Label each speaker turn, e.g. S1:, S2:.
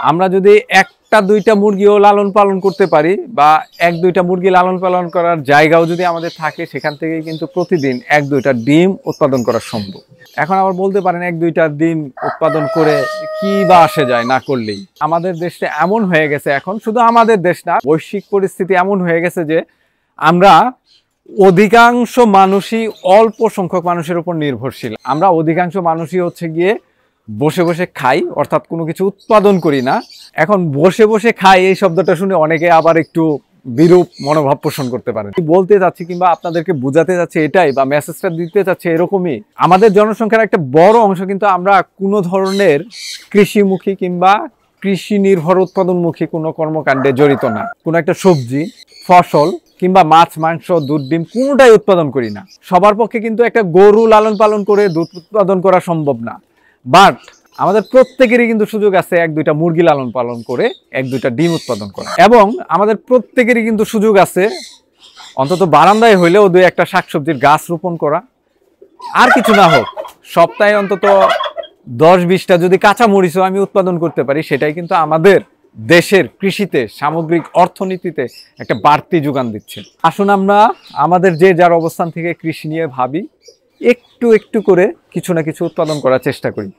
S1: আমরা যদি একটা দুইটা মুরগিও লালন পালন করতে পারি বা এক দুইটা মুরগি লালন পালন করার জায়গাও যদি আমাদের থাকে, সেখান থেকে কিন্তু প্রতিদিন এক দুইটা ডিম উৎপাদন করা সম্ভব। এখন আবার বলতে পারেন এক দুইটা ডিম উৎপাদন করে কি বা আসে যায় না করলেই। আমাদের দেশটা এমন হয়ে গেছে, এখন শুধু আমাদের দেশ না, বৈশ্বিক পরিস্থিতি এমন হয়ে গেছে যে আমরা অধিকাংশ মানুষই অল্প সংখ্যক মানুষের উপর নির্ভরশীল। আমরা অধিকাংশ মানুষই হচ্ছে গিয়ে বসে বসে খাই, অর্থাৎ কোনো কিছু উৎপাদন করি না। এখন বসে বসে খাই এই শব্দটা শুনে অনেকে আবার একটু বিরূপ মনোভাব পোষণ করতে পারেন। বলতে যাচ্ছি কিংবা আপনাদেরকে বোঝাতে যাচ্ছে এটাই, বা মেসেজটা দিতে যাচ্ছে এরকমই, আমাদের জনসংখ্যার একটা বড় অংশ কিন্তু আমরা কোনো ধরনের কৃষিমুখী কিংবা কৃষি নির্ভর উৎপাদনমুখী কোনো কর্মকাণ্ডে জড়িত না। কোনো একটা সবজি, ফসল কিংবা মাছ, মাংস, দুধ, ডিম কোনোটাই উৎপাদন করি না। সবার পক্ষে কিন্তু একটা গরু লালন পালন করে দুধ উৎপাদন করা সম্ভব না, বাট আমাদের প্রত্যেকেরই কিন্তু সুযোগ আছে এক দুইটা মুরগি লালন পালন করে এক দুইটা ডিম উৎপাদন করা। এবং আমাদের প্রত্যেকেরই কিন্তু সুযোগ আছে অন্তত বারান্দায় হইলেও দুই একটা শাকসবজির গাছ রোপণ করা। আর কিছু না হোক, সপ্তাহে অন্তত 10-20টা যদি কাঁচা মরিচও আমি উৎপাদন করতে পারি, সেটাই কিন্তু আমাদের দেশের কৃষিতে, সামগ্রিক অর্থনীতিতে একটা বাড়তি যোগান দিচ্ছে। আসুন আমরা আমাদের যে যার অবস্থান থেকে কৃষি নিয়ে ভাবি, একটু একটু করে কিছু না কিছু উৎপাদন করার চেষ্টা করি।